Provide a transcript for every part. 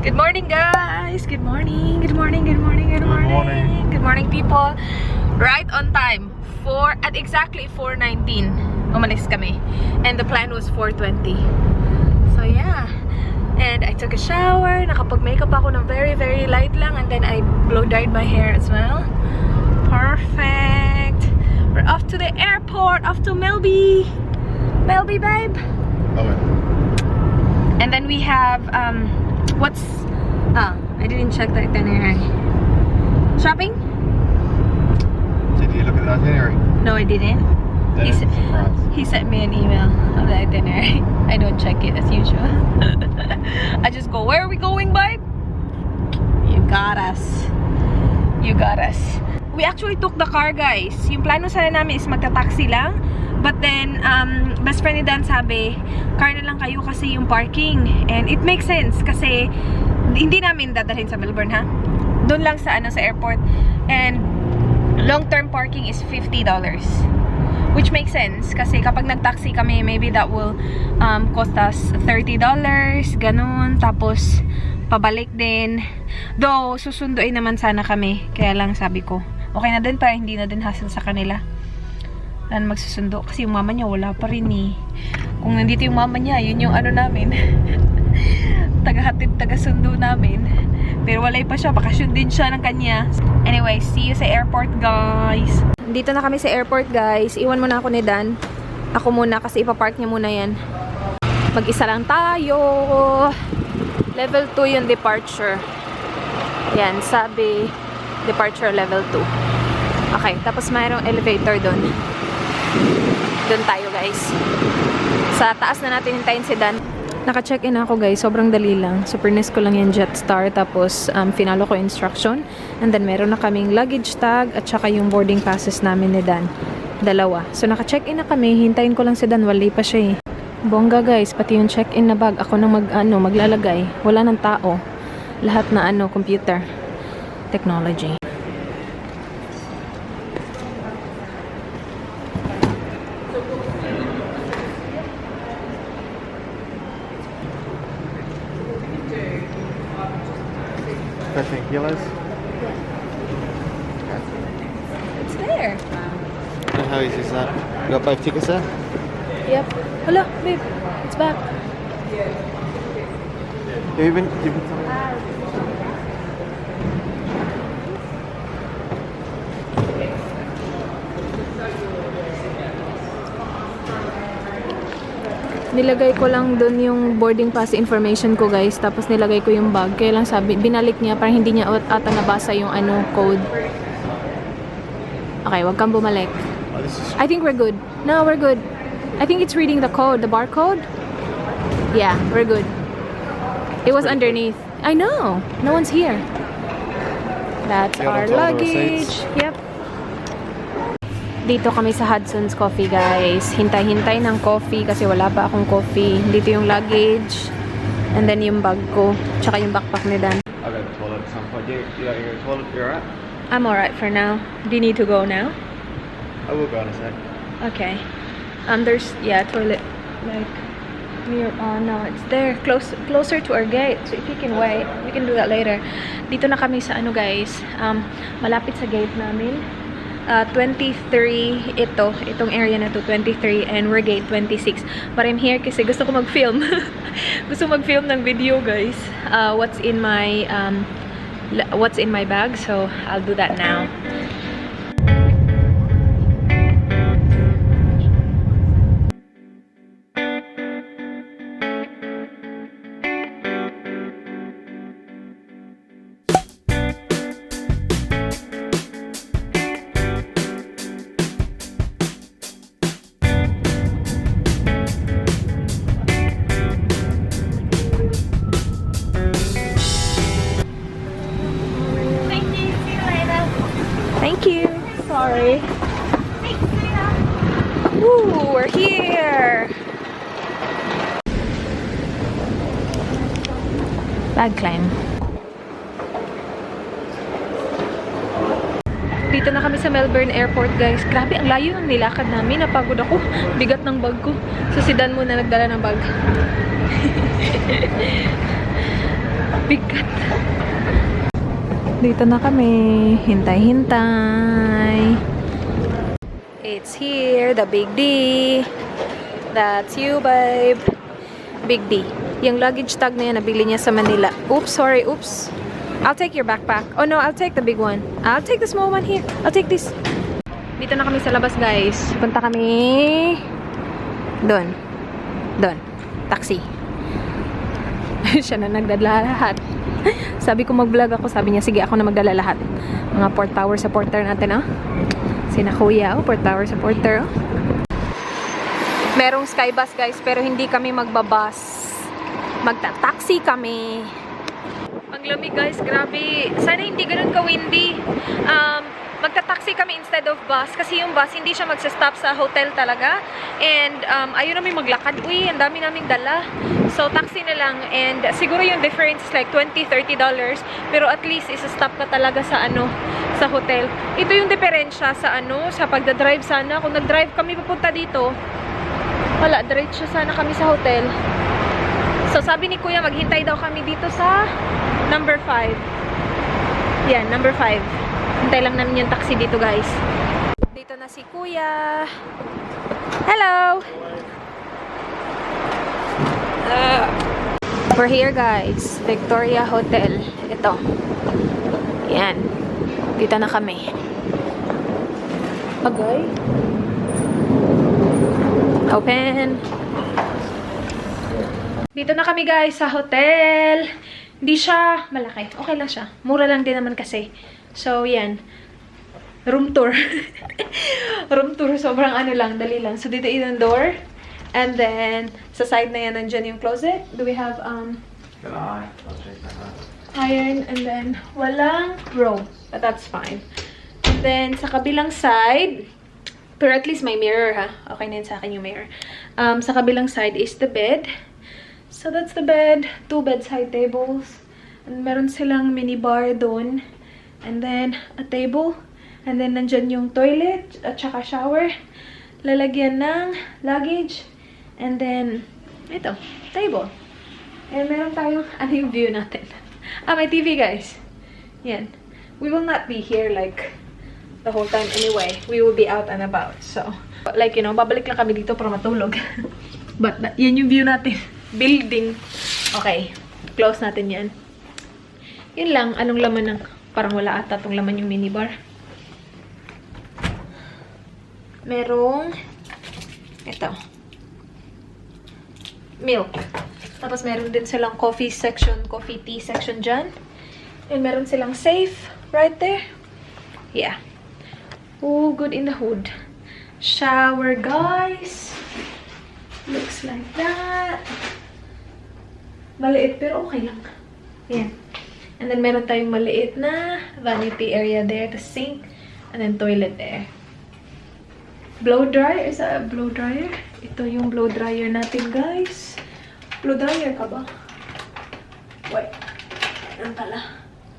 Good morning, guys! Good morning! Good morning! Good morning! Good morning! Good morning! Good morning, people! Right on time. At exactly 4:19, umalis kami. And the plan was 4:20. So, yeah. And I took a shower. Nakapag-makeup ako ng very, very light lang. And then I blow-dried my hair as well. Perfect! We're off to the airport. Off to Melby. Melby, babe! Okay. And then we have, I didn't check the itinerary. Shopping? Did you look at the itinerary? No, I didn't. He sent me an email of the itinerary. I don't check it as usual. I just go, where are we going, babe? You got us. You got us. We actually took the car, guys. Yung plano sana namin is magta-taxi lang. But then, best friend ni Dan sabi, car na lang kayo kasi yung parking. And it makes sense kasi hindi namin dadalhin sa Melbourne, ha? Doon lang sa, sa airport. And long-term parking is $50. Which makes sense kasi kapag nag-taxi kami, maybe that will cost us $30. Ganun. Tapos, pabalik din. Though, susunduin naman sana kami. Kaya lang sabi ko, okay na din para hindi na din hassle sa kanila. Na magsusundo. Kasi yung mama niya wala pa rin eh. Kung nandito yung mama niya, yun yung namin. Tagahatid, tagasundo namin. Pero walay pa siya. Bakasyon din siya ng kanya. Anyway, see you sa airport, guys. Dito na kami sa airport, guys. Iwan mo na ako ni Dan. Ako muna kasi ipapark niya muna yan. Mag-isa lang tayo. Level 2 yung departure. Yan, sabi departure level 2. Okay, tapos mayroong elevator doon. Doon tayo, guys. Sa taas na natin hintayin si Dan. Naka-check-in ako, guys. Sobrang dali lang. Super nest ko lang yung Jetstar. Tapos, finalo ko instruction. And then, meron na kaming luggage tag at saka yung boarding passes namin ni Dan. Dalawa. So, naka-check-in na kami. Hintayin ko lang si Dan. Wala pa siya eh. Bongga, guys. Pati yung check-in na bag. Ako nang maglalagay. Wala ng tao. Lahat na computer. Technology. Kilos? It's there. And how easy is that? You got both tickets there? Yep. Hello, babe. It's back. You've been telling me. Nilagay ko lang dun yung boarding pass information ko, guys. Tapos nilagay ko yung bag. Kaya lang sabi, binalik niya parang hindi niya ata nabasa yung code. Okay, wag kang bumalik. I think we're good. No, we're good. I think it's reading the code, the barcode. Yeah, we're good. It was underneath. I know. No one's here. That's our luggage. Yep. Dito kami sa Hudson's Coffee, guys. Hintay-hintay ng coffee kasi wala pa akong coffee. Dito yung luggage. And then yung bag ko. Tsaka yung backpack ni Dan. I'll go to the toilet at some point. You go to the toilet? You're alright? I'm alright for now. Do you need to go now? I will go in a sec. Okay. There's, toilet. Like, near, no, it's there. Closer to our gate. So if you can wait, we can do that later. Dito na kami sa guys. Malapit sa gate namin. 23 itong area na to, 23, and we're gate 26. But I'm here kasi gusto ko mag-film. Gusto mag-film ng video, guys. What's in my bag, so I'll do that now. Thank you. Sorry. Woo, we're here. Bag climb. Dito na kami sa Melbourne Airport, guys. Grabe, ang layo ng nilakad namin. Napagod ako. Bigat ng bag ko. So, si Dan muna nagdala ng bag. Bigat. Dito na kami. Hintay-hintay. It's here, the Big D. That's you, babe. Big D. Yung luggage tag na yan, nabili niya sa Manila. Oops, sorry, oops. I'll take your backpack. Oh no, I'll take the big one. I'll take the small one here. I'll take this. Dito na kami sa labas, guys. Punta kami doon. Doon. Taxi. Siya na nagdala lahat. Sabi ko mag-vlog ako. Sabi niya, sige, ako na magdala lahat. Mga Port Tower supporter natin, oh. Sina Kuya, oh. Port Tower supporter, oh. Merong skybus, guys, pero hindi kami magbabus. Magta-taxi kami. Ang lamig, guys. Grabe. Sana hindi ganun ka-windy. Magta-taxi kami instead of bus. Kasi yung bus, hindi siya magsa-stop sa hotel talaga. And, ayun namin maglakad. Uy, ang dami naming dala. So, taxi na lang. And, siguro yung difference is like $20-30. Pero at least, isa-stop ka talaga sa sa hotel. Ito yung diferensya sa sa pagdadrive sana. Kung nag-drive kami papunta dito, wala, diretso sana kami sa hotel. So, sabi ni Kuya, maghintay daw kami dito sa number 5. Yan, number 5. Hintay lang namin yung taxi dito, guys. Dito na si Kuya. Hello! We're here, guys. Victoria Hotel. Ito. Yan. Dito na kami. Agay. Open. Dito na kami, guys, sa hotel. Hindi siya malaki. Okay lang siya. Mura lang din naman kasi. So, yan. Room tour. Room tour. Sobrang lang. Dali lang. So, dito yung door. And then, sa side na yan, nandyan yung closet. Do we have, iron. And then, walang row. But that's fine. And then, sa kabilang side, pero at least may mirror, ha? Okay na yun sa akin yung mirror. Sa kabilang side is the bed. So, that's the bed. 2 bedside tables. And meron silang minibar doon. And then, a table. And then, nandyan yung toilet at saka shower. Lalagyan ng luggage. And then, ito, table. And meron tayong, yung view natin? May TV, guys. Yan. We will not be here, like, the whole time anyway. We will be out and about. So, like, babalik lang kami dito para matulog. But, yan yung view natin. Building. Okay. Close natin yan. Yun lang. Anong laman ng... Parang wala ata itong laman yung minibar. Merong... Ito. Milk. Tapos meron din silang coffee section, coffee tea section dyan. And meron silang safe right there. Yeah. Oh, good in the hood. Shower, guys. Looks like that. Maliit pero okay lang. Ayan. And then meron tayong maliit na vanity area there, the sink, and then toilet there. Blow dryer. Is that a blow dryer? Ito yung blow dryer natin, guys. Blow dryer ka ba? Wait. Ano pala?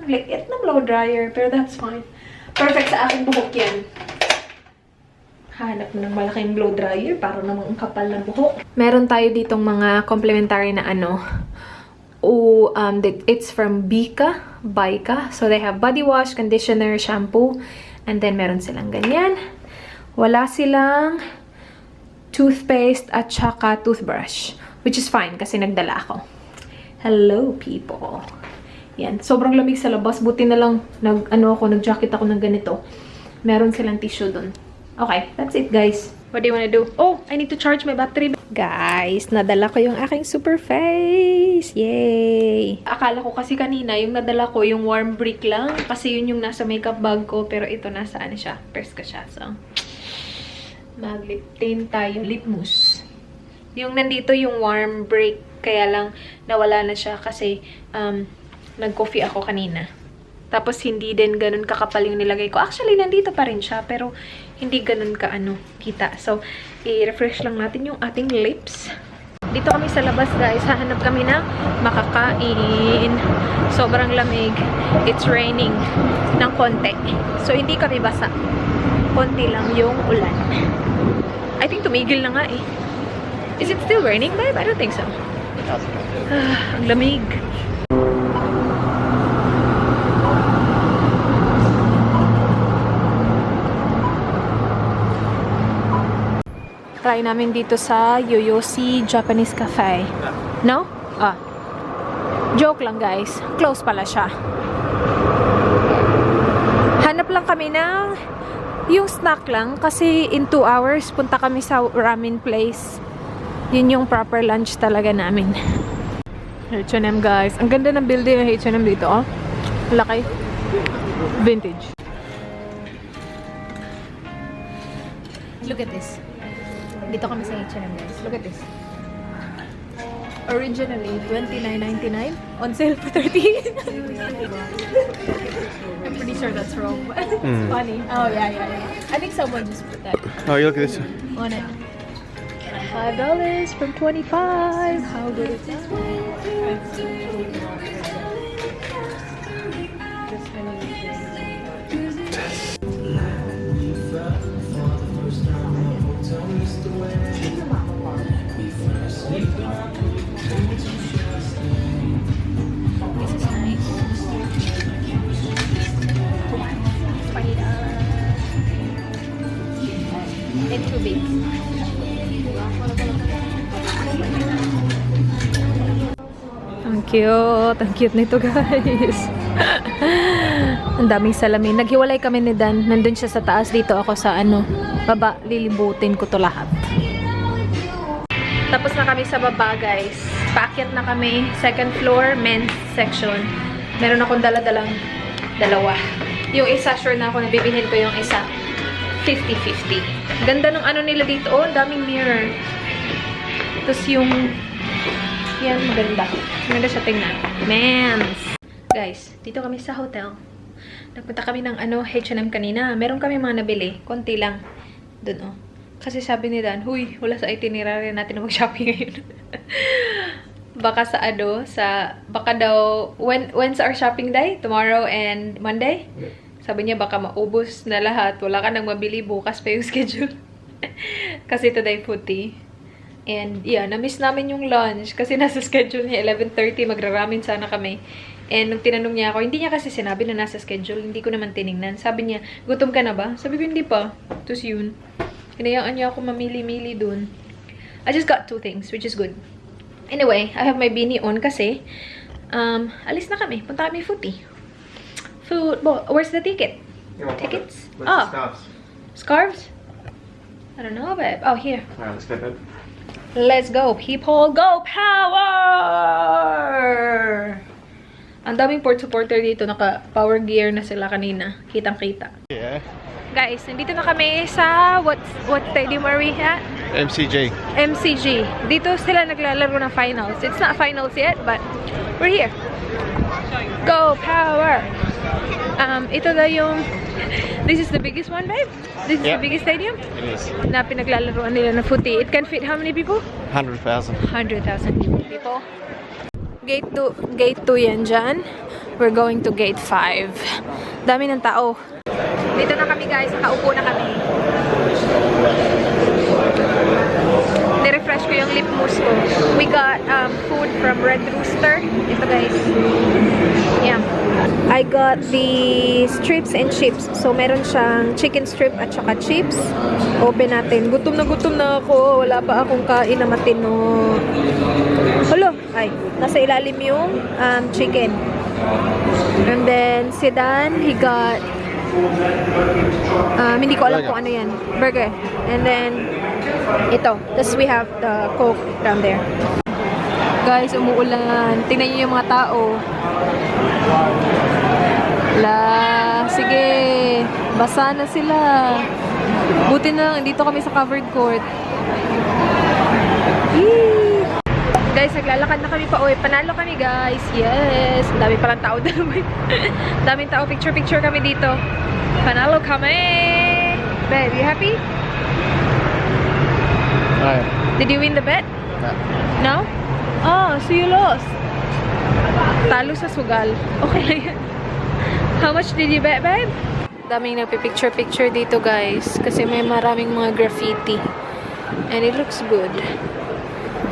Liit na blow dryer, pero that's fine. Perfect sa aking buhok yan. Hanap ng malaking blow dryer para namang kapal ng buhok. Meron tayo ditong mga complementary na it's from Bika. So they have body wash, conditioner, shampoo, and then meron silang ganyan. Wala silang toothpaste at saka toothbrush, which is fine kasi nagdala ako. Hello, people. Yan, sobrang lamig sa labas. Buti na lang nag-jacket ako ng ganito. Meron silang tissue dun. Okay, that's it, guys. What do you wanna do? Oh, I need to charge my battery. Guys, nadala ko yung aking super face. Yay! Akala ko kasi kanina, yung nadala ko, yung warm brick lang. Kasi yun yung nasa makeup bag ko. Pero ito, nasa siya. Purse ko siya. So, mag-lip tint tayo. Lip mousse. Yung nandito yung warm brick. Kaya lang, nawala na siya kasi nag-coffee ako kanina. Tapos, hindi din ganun kakapal yung nilagay ko. Actually, nandito pa rin siya. Pero, hindi ganun ka kita. So, i-refresh lang natin yung ating lips. Dito kami sa labas, guys. Hahanap kami ng makakain. Sobrang lamig. It's raining ng konti. So, hindi kami basa. Konti lang yung ulan. I think tumigil na nga eh. Is it still raining, babe? I don't think so. Ang lamig. kakain namin dito sa Yoyosi Japanese Cafe. No? Ah. Joke lang guys. Close pala siya. Hanap lang kami ng yung snack lang kasi in 2 hours punta kami sa ramen place. Yun yung proper lunch talaga namin. H&M guys. Ang ganda ng building ng H&M dito, oh. Laki. Vintage. Look at this. Dito kami sa H&M guys. Look at this. Originally, $29.99. On sale for $30. I'm pretty sure that's wrong. But it's funny. Oh, yeah. I think someone just put that Oh, you look at this. on it. $5 from $25. How good is that? This is nice. $20. And too big. Ang cute. Ang cute nito guys. Ang daming salamin. Naghiwalay kami ni Dan. Nandun siya sa taas. Dito ako sa baba. Lilibutin ko to lahat. Tapos na kami sa baba guys. Paakyat na kami. Second floor, men's section. Meron akong dala-dalang dalawa. Yung isa, sure na ako na bibilhin ko yung isa. 50-50. Ganda ng nila dito. Oh, daming mirror. Tapos yung yan, maganda. Maganda siya tingnan. Men's. Guys, dito kami sa hotel. Nagpunta kami ng H&M kanina. Meron kami mga nabili. Konti lang. Doon, oh. Kasi sabi ni Dan, huy, wala sa itinerary natin na mag-shopping ngayon. Baka baka daw, when's our shopping day? Tomorrow and Monday? Yeah. Sabi niya, baka maubos na lahat. Wala ka nang mabili. Bukas pa yung schedule. Kasi today, puti. And, yeah, na-miss namin yung lunch. Kasi nasa schedule niya, 11:30, magraramin sana kami. And, nung tinanong niya ako, hindi niya kasi sinabi na nasa schedule. Hindi ko naman tiningnan. Sabi niya, gutom ka na ba? Sabi ko, hindi pa. Tapos yun. Hinayaan niya ako mamili-mili dun. I just got 2 things, which is good. Anyway, I have my beanie on kasi, alis na kami. Punta kami footy. Food. Well, where's the ticket? Tickets? Oh. Scarves. Scarves? I don't know, babe. Oh, here. Alright, let's get them. Let's go, people. Go power! Ang daming port supporter dito. Naka-power gear na sila kanina. Kitang-kita. Yeah. Guys, nandito na kami sa what stadium are we at? MCG. MCG. Dito sila naglalaro ng finals. It's not finals yet, but we're here. Go power! Ito na yung... This is the biggest one, babe? This is the biggest stadium? It is. Na pinaglalaroan nila ng footy. It can fit how many people? 100,000. 100,000 people. Gate 2 yan dyan. We're going to gate 5. Dami ng tao. Dito na kami guys. Nakaupo na kami. Nirefresh ko yung lip mousse ko. We got food from Red Rooster. Ito guys. Yeah. I got the strips and chips. So, meron siyang chicken strip at saka chips. Open natin. Gutom na ako. Wala pa akong kain na matino. Hello. Ay, nasa ilalim yung chicken. And then, si Dan, he got hindi ko alam kung ano yan. Burger. And then, ito. Tapos we have the Coke down there. Guys, umuulan. Tingnan niyo yung mga tao. Sige. Basa na sila. Buti na dito kami sa covered court. Yee! Guys, naglalakad na kami pa uwi. Panalo kami, guys. Yes. Ang dami palang tao doon. Daming tao. Picture kami dito. Panalo kami. Babe, you happy? Alright. Did you win the bet? No. No? Oh, so you lost. Talo sa sugal. Okay lang yan. How much did you bet, babe? Daming nagpipicture dito, guys. Kasi may maraming mga graffiti. And it looks good.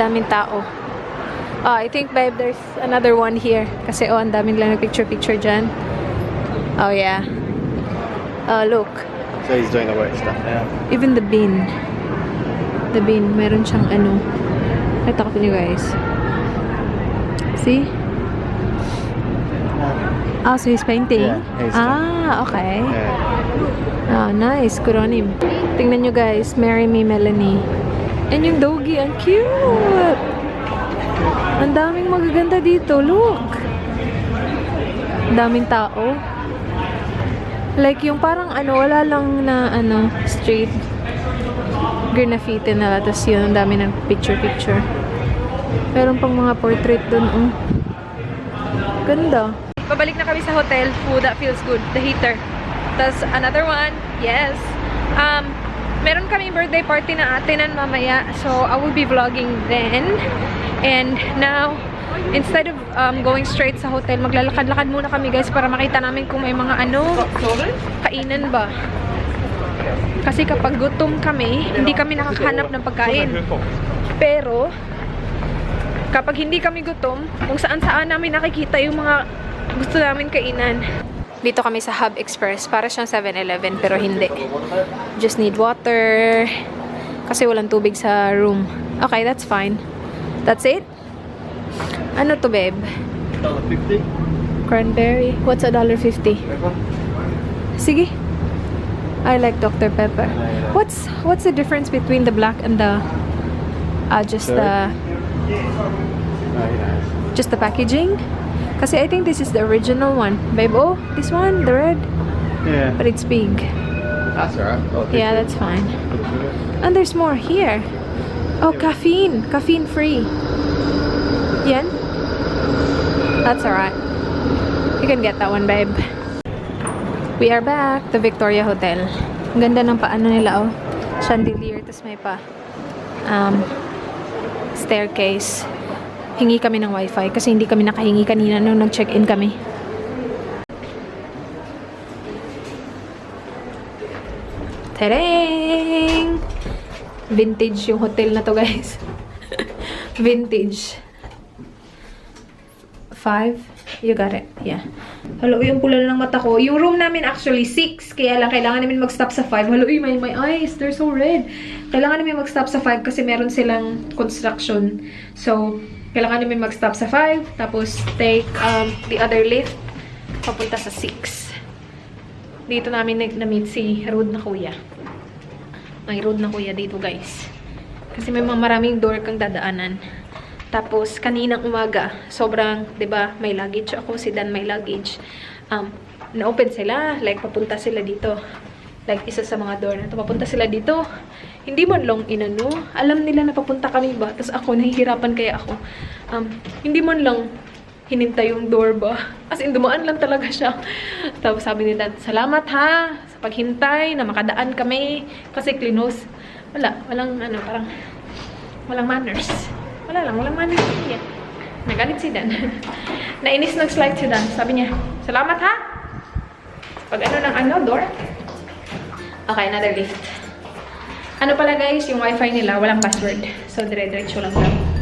Daming tao. Oh, I think, babe, there's another one here. Kasi, ang daming lang nagpicture dyan. Oh, yeah. Oh, look. So he's doing the work stuff now. Even the bin. the bin. Meron siyang ano. Ito ko nyo guys. See? Oh, so he's painting? Yeah, he's okay. Yeah. Oh, nice. Good on him. Tingnan nyo guys. Marry me, Melanie. And yung doggy. Ang cute! Ang daming magaganda dito. Look! Ang daming tao. Like yung parang ano, wala lang na ano, street. Graffiti na. Tapos yun, ang dami ng picture-picture. Meron pang mga portrait dun. Oh. Ganda. Pabalik na kami sa hotel. Oh, that feels good. The heater. Tapos another one. Yes. Meron kami birthday party na atinan mamaya. So, I will be vlogging then. And now, instead of going straight sa hotel, maglalakad-lakad muna kami guys para makita namin kung may mga ano, kainan ba. Kasi kapag gutom kami, hindi kami nakakahanap ng pagkain. Pero, kapag hindi kami gutom, kung saan-saan namin nakikita yung mga gusto namin kainan. Dito kami sa Hub Express. Para siyang 7-Eleven, pero hindi. Just need water. Kasi walang tubig sa room. Okay, that's fine. That's it? Ano to, babe? $1.50. Cranberry. What's $1.50? Sige. I like Dr. Pepper. What's the difference between the black and the just the packaging? Kasi I think this is the original one. Babe, oh, this one, the red. Yeah. But it's big. That's alright. Yeah, that's fine. And there's more here. Oh, caffeine. Caffeine free. Yan? That's alright. You can get that one, babe. We are back. The Victoria Hotel. Ang ganda ng paano nila, oh. Chandelier. Tapos may pa staircase. Hingi kami ng wifi kasi hindi kami nakahingi kanina nung nag-check-in kami. Tarang! Vintage yung hotel na to, guys. Vintage. 5? You got it. Yeah. Hello, yung pula ng mata ko. Yung room namin actually 6. Kaya lang, kailangan namin mag-stop sa 5. Hello, my eyes. They're so red. Kailangan namin mag-stop sa 5 kasi meron silang construction. So, kailangan namin mag-stop sa 5. Tapos, take the other lift. Papunta sa 6. Dito namin na-meet si road na kuya. May road na kuya dito, guys. Kasi may mga maraming door kang dadaanan. Tapos, kaninang umaga, sobrang, 'di ba, may luggage ako, si Dan may luggage. Na-open sila, like, papunta sila dito. Like, isa sa mga door na to, papunta sila dito. Hindi man lang inano, alam nila na papunta kami ba? Tapos ako, nahihirapan kaya ako. Hindi man lang hinintay yung door ba? As in, dumaan lang talaga siya. Tapos sabi ni Dan, salamat ha, sa paghintay, na makadaan kami. Kasi close. Walang ano, parang, walang manners. Walang manners niya. Nagalit si Dan. Nainis nag-slide si Dan. Sabi niya, salamat ha! Pag ano ng ano, door. Okay, another lift. Ano pala guys, yung wifi nila, walang password. So, dire-diretso lang daw.